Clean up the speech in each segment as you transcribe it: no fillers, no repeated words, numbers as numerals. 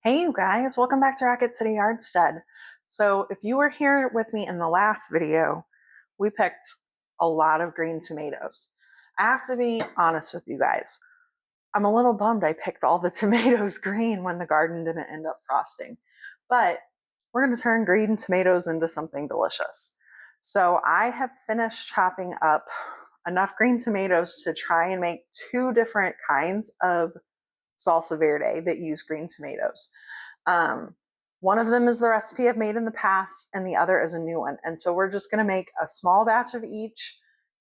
Hey you guys, welcome back to Rocket City Yardstead. So if you were here with me in the last video, we picked a lot of green tomatoes. I have to be honest with you guys. I'm a little bummed I picked all the tomatoes green when the garden didn't end up frosting. But we're going to turn green tomatoes into something delicious. So I have finished chopping up enough green tomatoes to try and make two different kinds of salsa verde that use green tomatoes. One of them is the recipe I've made in the past, and the other is a new one. And so we're just going to make a small batch of each,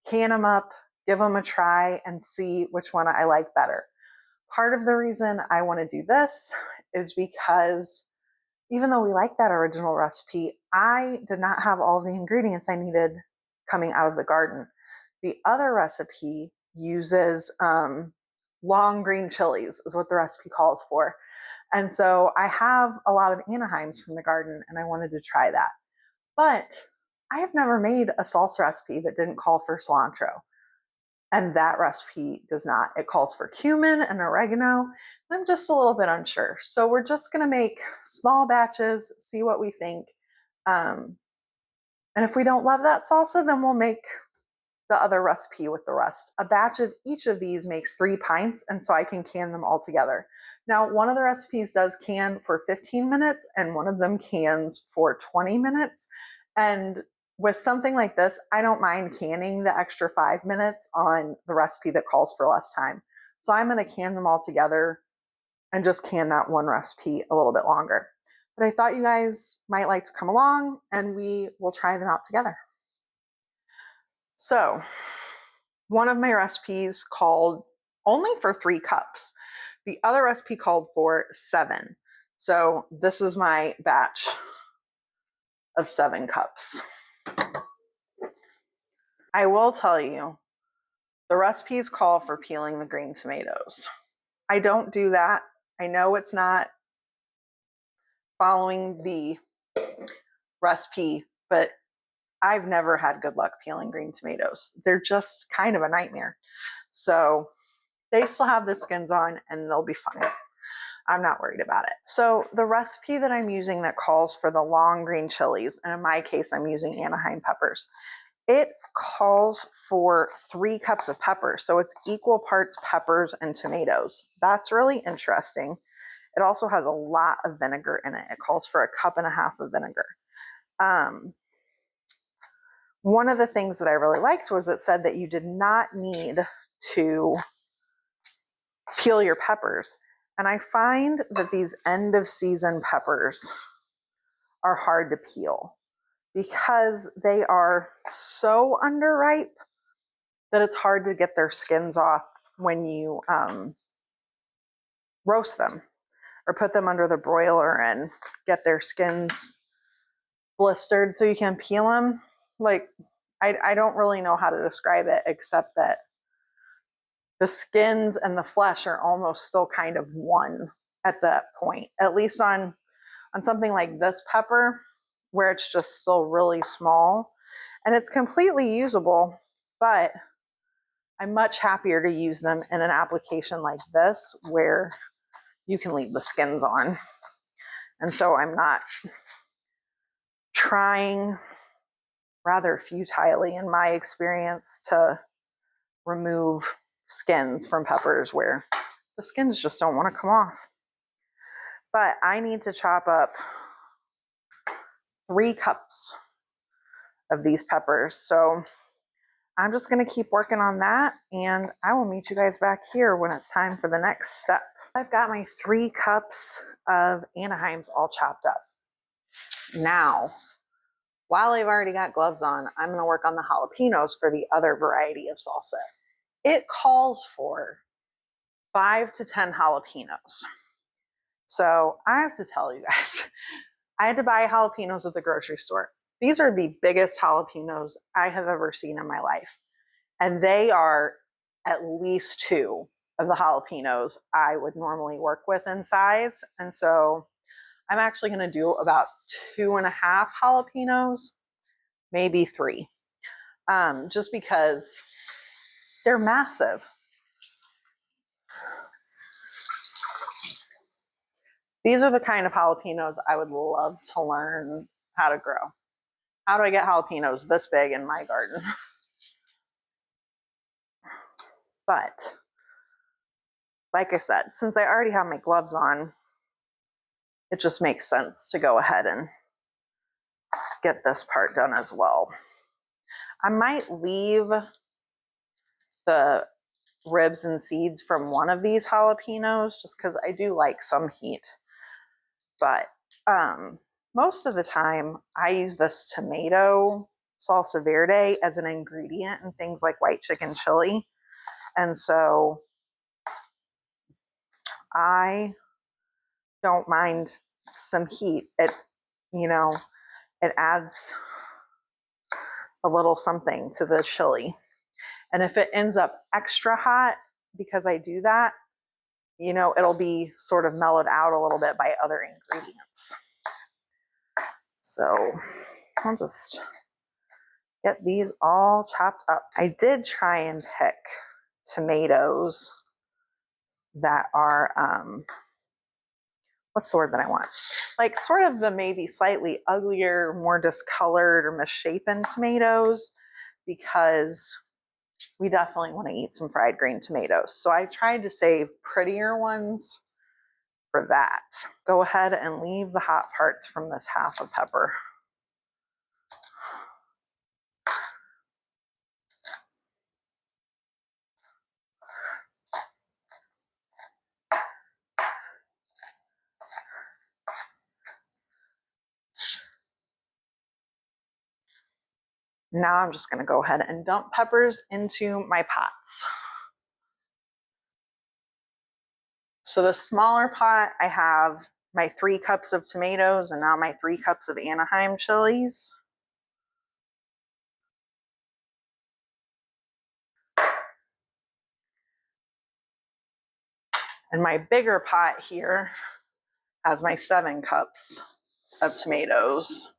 can them up, give them a try, and see which one I like better. Part of the reason I want to do this is because even though we like that original recipe, I did not have all the ingredients I needed coming out of the garden. The other recipe uses long green chilies, is what the recipe calls for. And so I have a lot of Anaheims from the garden and I wanted to try that. But I have never made a salsa recipe that didn't call for cilantro. And that recipe does not. It calls for cumin and oregano. I'm just a little bit unsure. So we're just going to make small batches, see what we think. And if we don't love that salsa, then we'll make the other recipe with the rest. A batch of each of these makes 3 pints, and so I can can them all together. Now, one of the recipes does can for 15 minutes, and one of them cans for 20 minutes. And with something like this, I don't mind canning the extra 5 minutes on the recipe that calls for less time. So I'm going to can them all together and just can that one recipe a little bit longer. But I thought you guys might like to come along and we will try them out together. So one of my recipes called only for 3 cups. The other recipe called for 7. So this is my batch of 7 cups. I will tell you, the recipes call for peeling the green tomatoes. I don't do that. I know it's not following the recipe, but I've never had good luck peeling green tomatoes. They're just kind of a nightmare. So they still have the skins on and they'll be fine. I'm not worried about it. So the recipe that I'm using that calls for the long green chilies, and in my case, I'm using Anaheim peppers. It calls for 3 cups of peppers. So it's equal parts peppers and tomatoes. That's really interesting. It also has a lot of vinegar in it. It calls for 1.5 cups of vinegar. One of the things that I really liked was it said that you did not need to peel your peppers. And I find that these end of season peppers are hard to peel because they are so underripe that it's hard to get their skins off when you roast them or put them under the broiler and get their skins blistered so you can peel them. Like, I don't really know how to describe it except that the skins and the flesh are almost still kind of one at that point, at least on something like this pepper where it's just still really small and it's completely usable, but I'm much happier to use them in an application like this where you can leave the skins on. And so I'm not trying, rather futilely in my experience, to remove skins from peppers where the skins just don't want to come off. But I need to chop up 3 cups of these peppers. So I'm just going to keep working on that and I will meet you guys back here when it's time for the next step. I've got my 3 cups of Anaheims all chopped up. Now, while I've already got gloves on, I'm going to work on the jalapenos for the other variety of salsa. It calls for 5 to 10 jalapenos. So I have to tell you guys, I had to buy jalapenos at the grocery store. These are the biggest jalapenos I have ever seen in my life. And they are at least 2 of the jalapenos I would normally work with in size. And so I'm actually going to do about 2.5 jalapenos, maybe 3, just because they're massive. These are the kind of jalapenos I would love to learn how to grow. How do I get jalapenos this big in my garden? But like I said, since I already have my gloves on, it just makes sense to go ahead and get this part done as well. I might leave the ribs and seeds from one of these jalapenos just because I do like some heat. But most of the time I use this tomato salsa verde as an ingredient in things like white chicken chili. And so I don't mind some heat. It, you know, it adds a little something to the chili. And if it ends up extra hot because I do that, you know, it'll be sort of mellowed out a little bit by other ingredients. So I'll just get these all chopped up. I did try and pick tomatoes that are, what's the word that I want? Like sort of the maybe slightly uglier, more discolored or misshapen tomatoes, because we definitely want to eat some fried green tomatoes. So I tried to save prettier ones for that. Go ahead and leave the hot parts from this half a pepper. Now I'm just going to go ahead and dump peppers into my pots. So the smaller pot, I have my 3 cups of tomatoes and now my 3 cups of Anaheim chilies. And my bigger pot here has my 7 cups of tomatoes.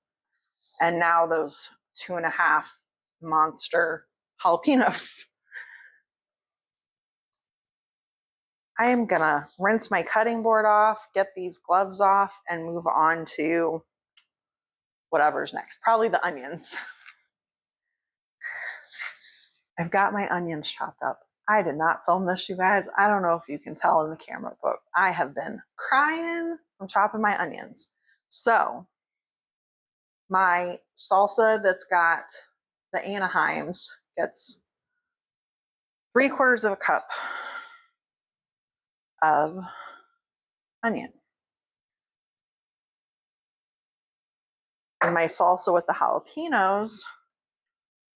And now those 2.5 monster jalapenos. I am gonna rinse my cutting board off, get these gloves off, and move on to whatever's next. Probably the onions. I've got my onions chopped up. I did not film this, you guys. I don't know if you can tell in the camera, but I have been crying from chopping my onions. So my salsa that's got the Anaheims gets 3/4 cup of onion. And my salsa with the jalapenos,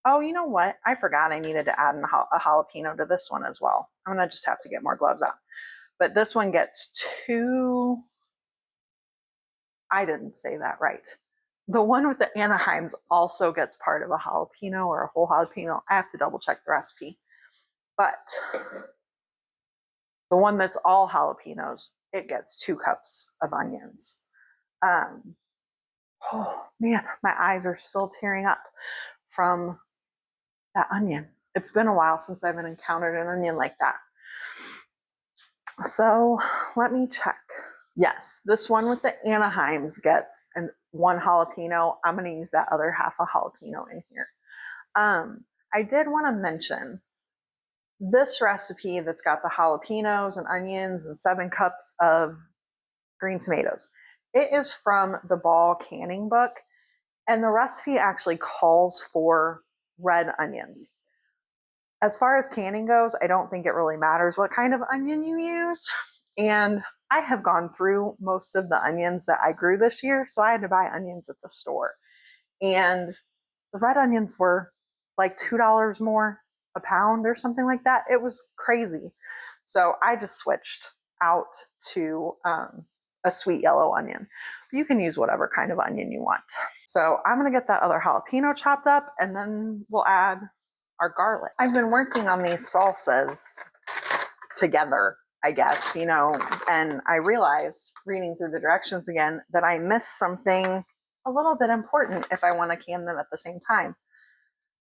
oh, you know what? I forgot I needed to add a jalapeno to this one as well. I'm gonna just have to get more gloves out. But this one gets 2, I didn't say that right. The one with the Anaheims also gets part of a jalapeno or a whole jalapeno. I have to double check the recipe. But the one that's all jalapenos, it gets 2 cups of onions. Oh man, my eyes are still tearing up from that onion. It's been a while since I've encountered an onion like that. So let me check. Yes, this one with the Anaheims gets 1 jalapeno. I'm going to use that other half a jalapeno in here. I did want to mention this recipe that's got the jalapenos and onions and 7 cups of green tomatoes. It is from the Ball canning book, and the recipe actually calls for red onions. As far as canning goes, I don't think it really matters what kind of onion you use. And I have gone through most of the onions that I grew this year, so I had to buy onions at the store. And the red onions were like $2 more a pound or something like that. It was crazy. So I just switched out to a sweet yellow onion. You can use whatever kind of onion you want. So I'm going to get that other jalapeno chopped up, and then we'll add our garlic. I've been working on these salsas together, I guess, you know, and I realized reading through the directions again that I missed something a little bit important if I want to can them at the same time.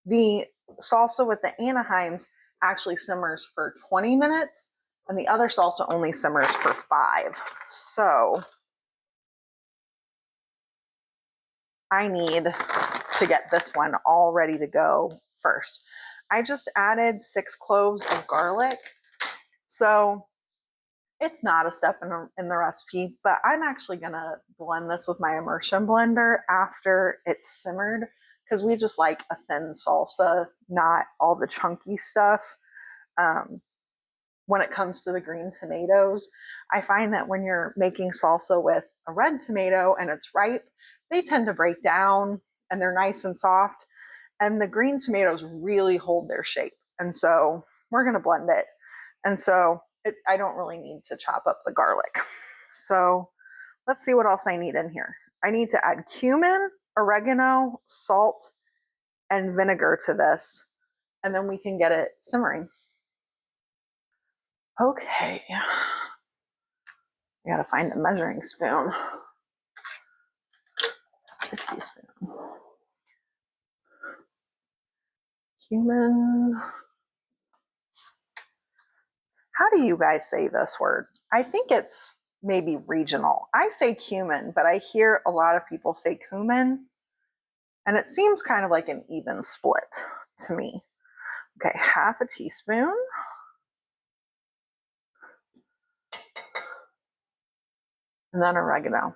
The salsa with the Anaheims actually simmers for 20 minutes and the other salsa only simmers for 5. So I need to get this one all ready to go first. I just added 6 cloves of garlic. So it's not a step in the recipe, but I'm actually going to blend this with my immersion blender after it's simmered because we just like a thin salsa, not all the chunky stuff. When it comes to the green tomatoes, I find that when you're making salsa with a red tomato and it's ripe, they tend to break down and they're nice and soft. And the green tomatoes really hold their shape. And so we're going to blend it. And so I don't really need to chop up the garlic. So let's see what else I need in here. I need to add cumin, oregano, salt, and vinegar to this. And then we can get it simmering. Okay. I gotta find a measuring spoon. A teaspoon. Cumin. How do you guys say this word? I think it's maybe regional. I say cumin, but I hear a lot of people say cumin, and it seems kind of like an even split to me. Okay, half a teaspoon. And then oregano.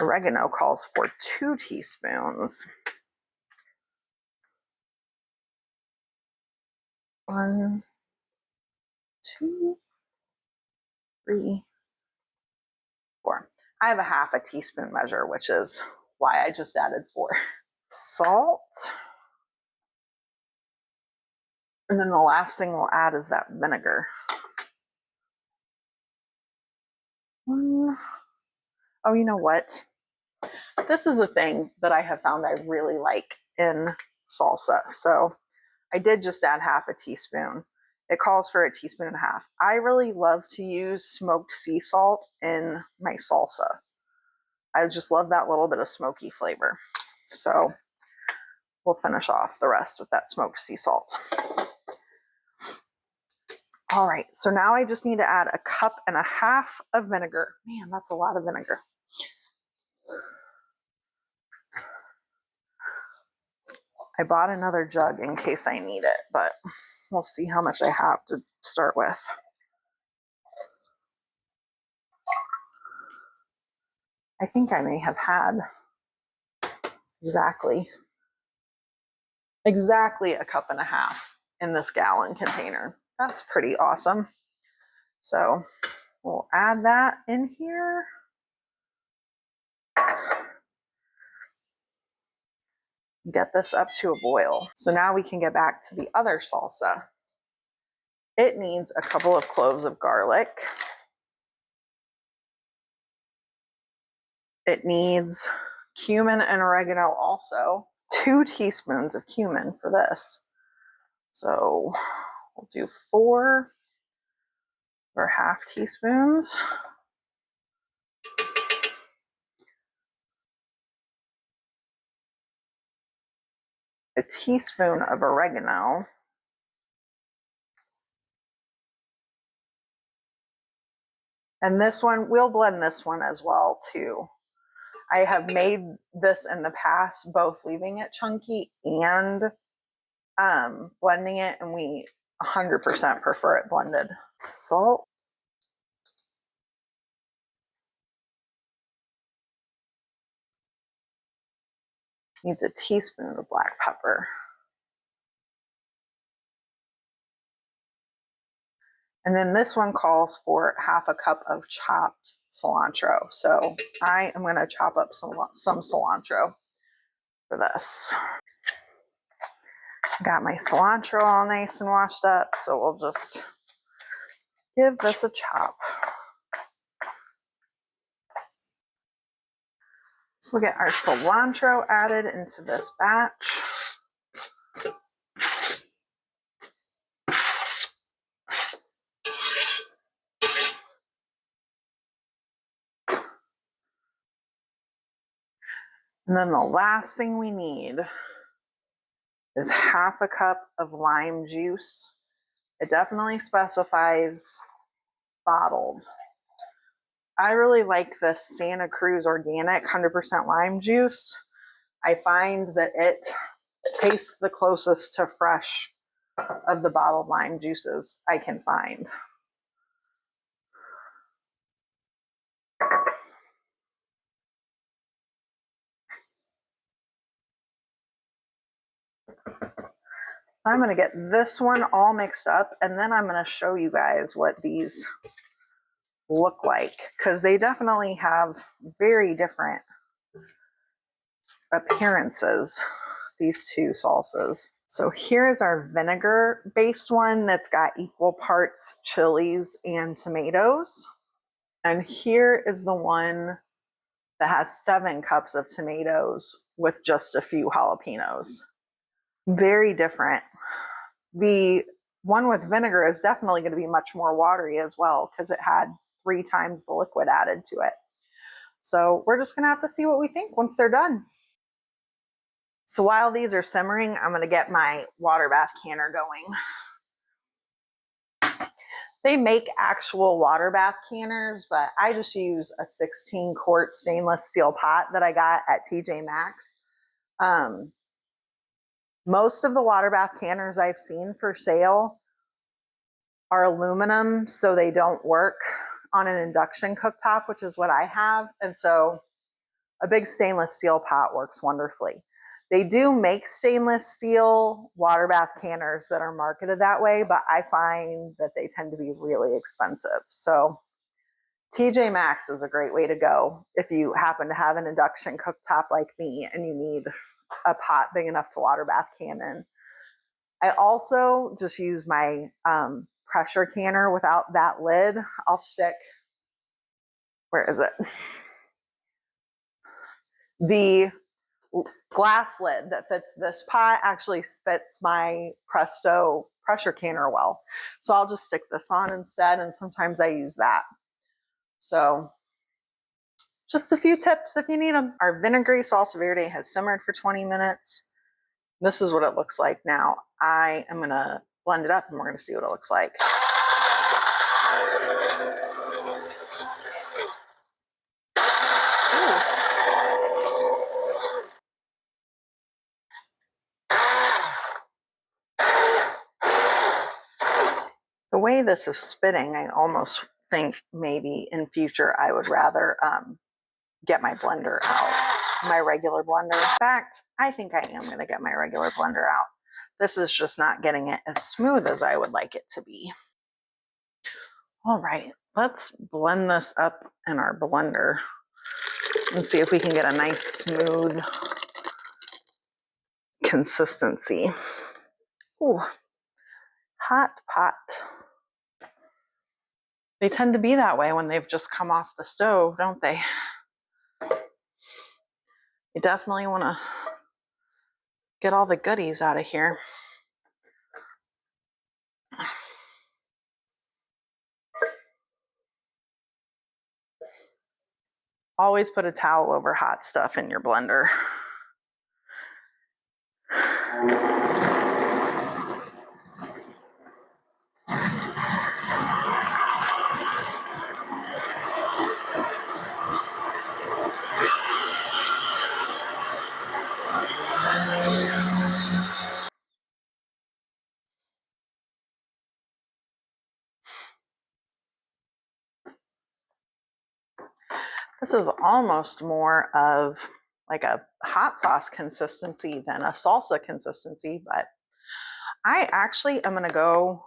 Oregano calls for 2 teaspoons. 1, 2, 3, 4. I have a half a teaspoon measure, which is why I just added 4. Salt. And then the last thing we'll add is that vinegar. Oh, you know what? This is a thing that I have found I really like in salsa. So I did just add half a teaspoon. It calls for a teaspoon and a half. I really love to use smoked sea salt in my salsa. I just love that little bit of smoky flavor. So we'll finish off the rest with that smoked sea salt. All right, so now I just need to add 1.5 cups of vinegar. Man, that's a lot of vinegar. I bought another jug in case I need it, but we'll see how much I have to start with. I think I may have had exactly 1.5 cups in this gallon container. That's pretty awesome. So we'll add that in here. Get this up to a boil. So now we can get back to the other salsa. It needs a couple of cloves of garlic. It needs cumin and oregano also. 2 teaspoons of cumin for this. So we'll do 4 or half teaspoons. A teaspoon of oregano. And this one, we'll blend this one as well too. I have made this in the past, both leaving it chunky and blending it, and we 100% prefer it blended. Salt. Needs a teaspoon of black pepper. And then this one calls for 1/2 cup of chopped cilantro. So I am going to chop up some cilantro for this. Got my cilantro all nice and washed up, so we'll just give this a chop. So we'll get our cilantro added into this batch. And then the last thing we need is 1/2 cup of lime juice. It definitely specifies bottled. I really like this Santa Cruz organic 100% lime juice. I find that it tastes the closest to fresh of the bottled lime juices I can find. So I'm going to get this one all mixed up, and then I'm going to show you guys what these look like, because they definitely have very different appearances, these two salsas. So here's our vinegar based one that's got equal parts chilies and tomatoes. And here is the one that has 7 cups of tomatoes with just a few jalapenos. Very different. The one with vinegar is definitely going to be much more watery as well, because it had 3 times the liquid added to it. So we're just going to have to see what we think once they're done. So while these are simmering, I'm going to get my water bath canner going. They make actual water bath canners, but I just use a 16-quart stainless steel pot that I got at TJ Maxx. Most of the water bath canners I've seen for sale are aluminum, so they don't work on an induction cooktop, which is what I have. And so a big stainless steel pot works wonderfully. They do make stainless steel water bath canners that are marketed that way, but I find that they tend to be really expensive. So TJ Maxx is a great way to go if you happen to have an induction cooktop like me and you need a pot big enough to water bath can in. I also just use my pressure canner without that lid. I'll stick, where is it? The glass lid that fits this pot actually fits my Presto pressure canner well. So I'll just stick this on instead, and sometimes I use that. So just a few tips if you need them. Our vinegary salsa verde has simmered for 20 minutes. This is what it looks like now. I am going to blend it up and we're going to see what it looks like. The way this is spitting, I almost think maybe in future I would rather get my blender out, my regular blender. In fact, I think I am going to get my regular blender out. This is just not getting it as smooth as I would like it to be. All right, let's blend this up in our blender and see if we can get a nice smooth consistency. Ooh, hot pot. They tend to be that way when they've just come off the stove, don't they? You definitely want to get all the goodies out of here. Always put a towel over hot stuff in your blender. This is almost more of like a hot sauce consistency than a salsa consistency, but I actually am gonna go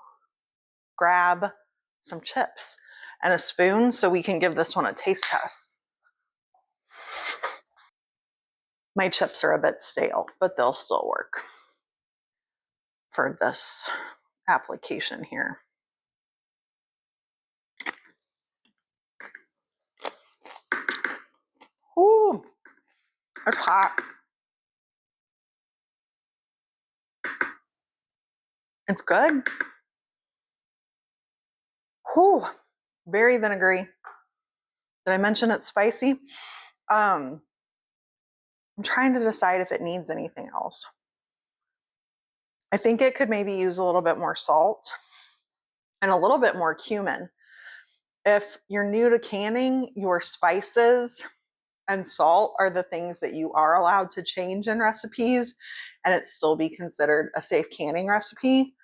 grab some chips and a spoon so we can give this one a taste test. My chips are a bit stale, but they'll still work for this application here. Ooh, it's hot. It's good. Ooh, very vinegary. Did I mention it's spicy? I'm trying to decide if it needs anything else. I think it could maybe use a little bit more salt and a little bit more cumin. If you're new to canning, your spices and salt are the things that you are allowed to change in recipes and it still be considered a safe canning recipe.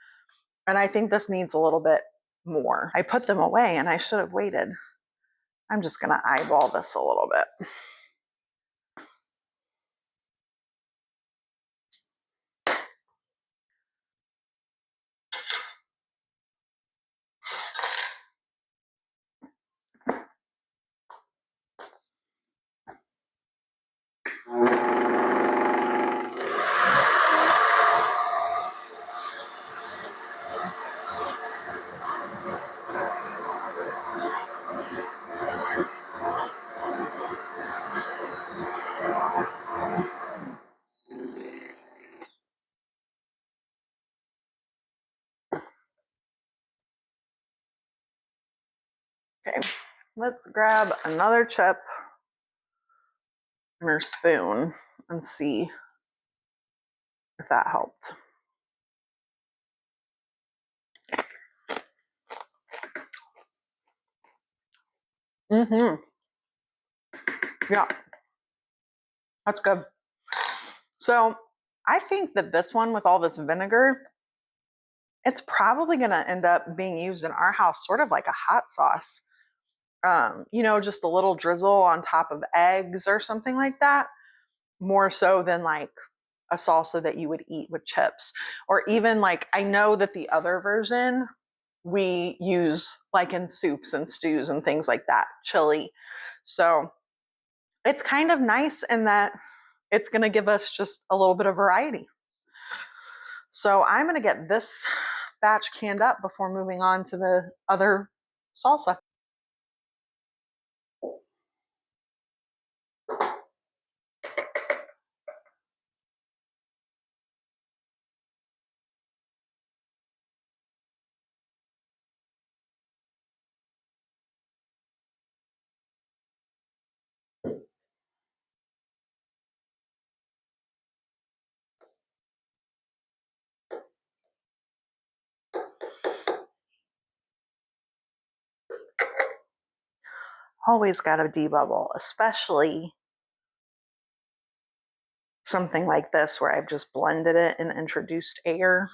And I think this needs a little bit more. I put them away and I should have waited. I'm just gonna eyeball this a little bit. Okay, let's grab another chip and our spoon and see if that helped. Yeah, that's good. So I think that this one with all this vinegar, it's probably going to end up being used in our house sort of like a hot sauce. You know, just a little drizzle on top of eggs or something like that, more so than like a salsa that you would eat with chips. Or even like, I know that the other version we use like in soups and stews and things like that, chili. So it's kind of nice in that it's going to give us just a little bit of variety. So I'm going to get this batch canned up before moving on to the other salsa. Always got to debubble, especially something like this where I've just blended it and introduced air.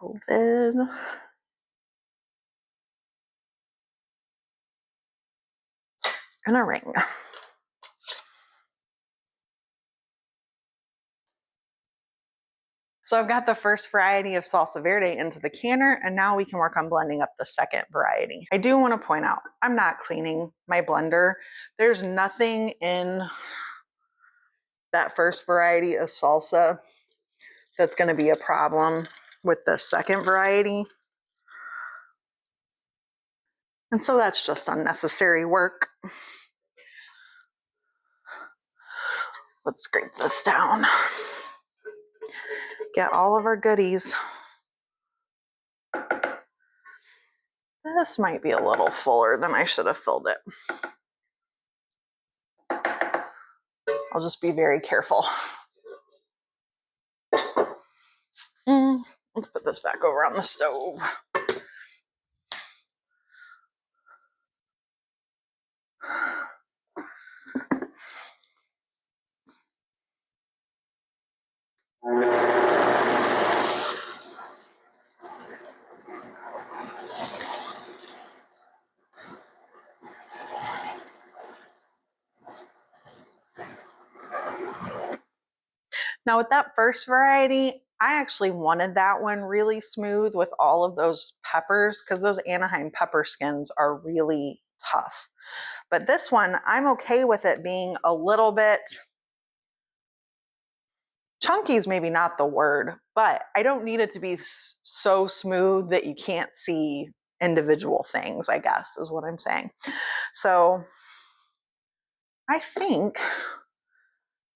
Open. And a ring. So I've got the first variety of Salsa Verde into the canner, and now we can work on blending up the second variety. I do want to point out, I'm not cleaning my blender. There's nothing in that first variety of salsa that's going to be a problem with the second variety. And so that's just unnecessary work. Let's scrape this down. Get all of our goodies. This might be a little fuller than I should have filled it. I'll just be very careful. Let's put this back over on the stove. Now with that first variety, I actually wanted that one really smooth with all of those peppers because those Anaheim pepper skins are really tough. But this one, I'm okay with it being a little bit chunky is maybe not the word, but I don't need it to be so smooth that you can't see individual things, I guess is what I'm saying. So I think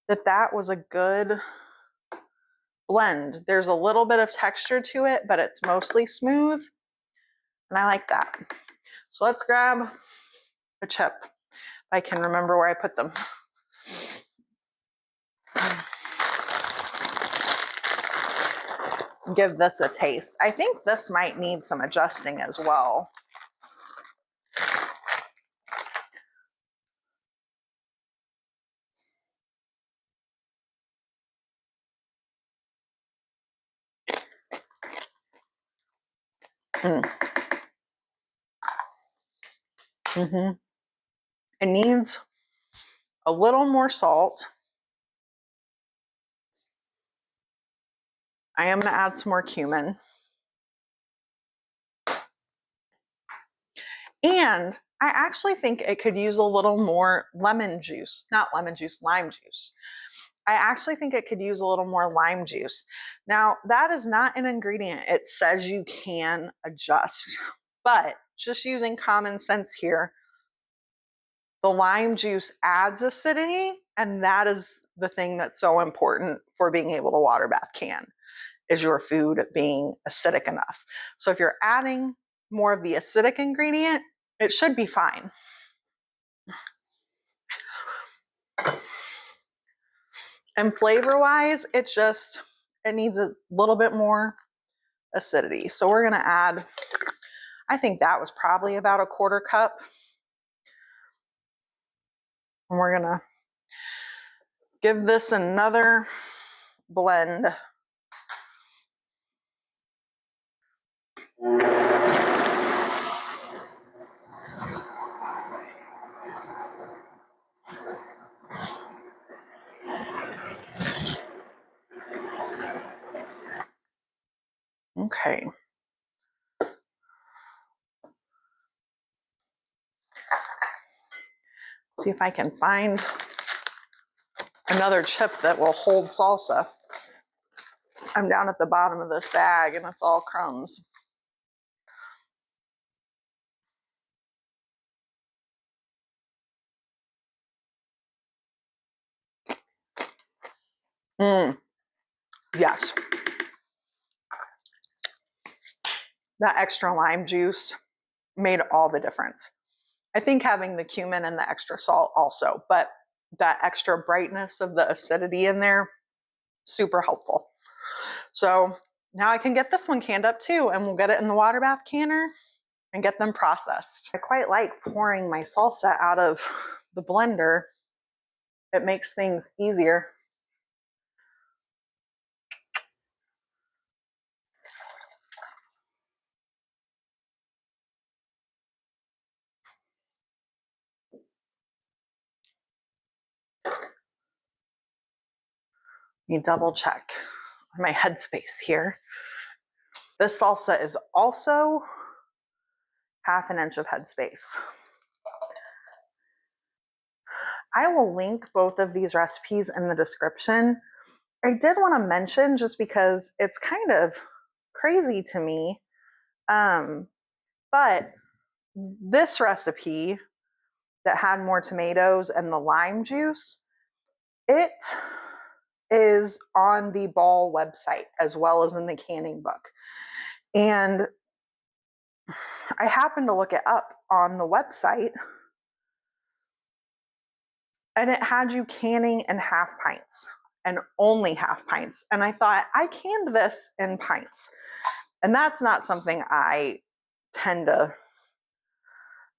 that that was a good blend. There's a little bit of texture to it, but it's mostly smooth. And I like that. So let's grab a chip. If I can remember where I put them. give this a taste. I think this might need some adjusting as well. Mm-hmm. It needs a little more salt. I am going to add some more cumin. And I actually think it could use a little more lemon juice, not lemon juice, lime juice. I actually think it could use a little more lime juice. Now, that is not an ingredient. It says you can adjust, but just using common sense here, the lime juice adds acidity, and that is the thing that's so important for being able to water bath can, is your food being acidic enough. So if you're adding more of the acidic ingredient, it should be fine. And flavor-wise, it needs a little bit more acidity. So we're gonna add, I think that was probably about a 1/4 cup. And we're gonna give this another blend. Okay. See if I can find another chip that will hold salsa. I'm down at the bottom of this bag and it's all crumbs. Yes. That extra lime juice made all the difference. I think having the cumin and the extra salt also, but that extra brightness of the acidity in there, super helpful. So now I can get this one canned up too, and we'll get it in the water bath canner and get them processed. I quite like pouring my salsa out of the blender. It makes things easier. Let me double check my headspace here. This salsa is also 1/2 inch of headspace. I will link both of these recipes in the description. I did want to mention, just because it's kind of crazy to me, but this recipe that had more tomatoes and the lime juice, it is on the Ball website as well as in the canning book. And I happened to look it up on the website, and it had you canning in 1/2 pints and only 1/2 pints. And I thought, I canned this in pints. And that's not something I tend to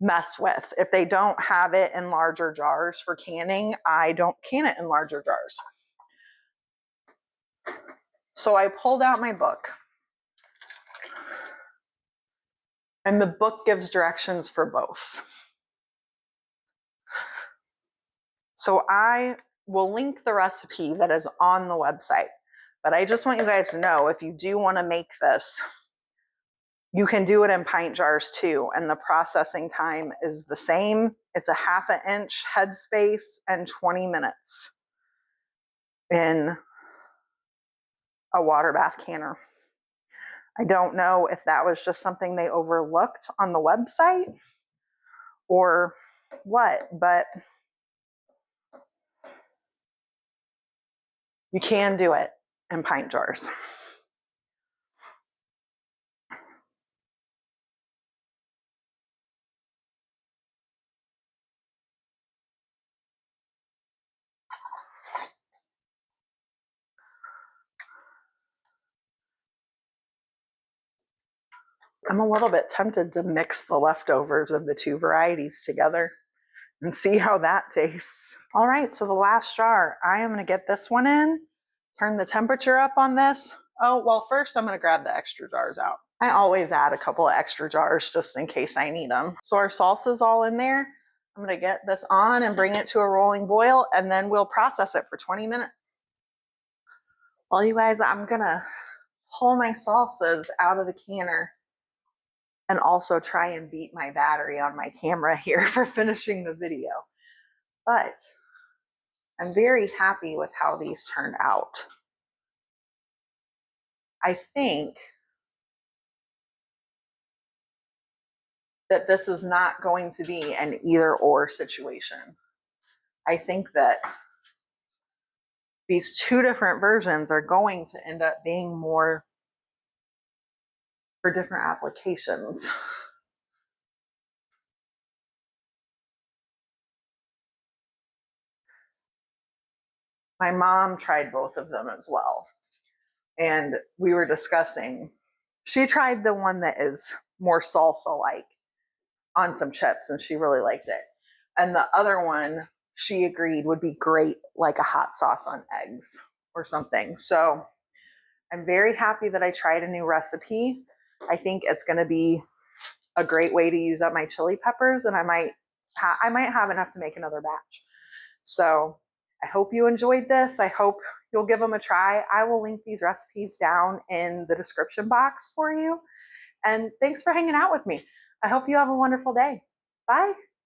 mess with. If they don't have it in larger jars for canning, I don't can it in larger jars. So I pulled out my book, and the book gives directions for both. So I will link the recipe that is on the website, but I just want you guys to know, if you do want to make this, you can do it in pint jars too, and the processing time is the same. It's a 1/2 inch headspace and 20 minutes in a water bath canner. I don't know if that was just something they overlooked on the website or what, but you can do it in pint jars. I'm a little bit tempted to mix the leftovers of the two varieties together and see how that tastes. All right, so the last jar, I am gonna get this one in, turn the temperature up on this. Oh, well, first I'm gonna grab the extra jars out. I always add a couple of extra jars just in case I need them. So our salsa's all in there. I'm gonna get this on and bring it to a rolling boil, and then we'll process it for 20 minutes. Well, you guys, I'm gonna pull my salsas out of the canner and also try and beat my battery on my camera here for finishing the video. But I'm very happy with how these turned out. I think that this is not going to be an either or situation. I think that these two different versions are going to end up being more for different applications. My mom tried both of them as well. And we were discussing, she tried the one that is more salsa-like on some chips, and she really liked it. And the other one, she agreed would be great like a hot sauce on eggs or something. So I'm very happy that I tried a new recipe. I think it's going to be a great way to use up my chili peppers, and I might have enough to make another batch. So I hope you enjoyed this. I hope you'll give them a try. I will link these recipes down in the description box for you. And thanks for hanging out with me. I hope you have a wonderful day. Bye.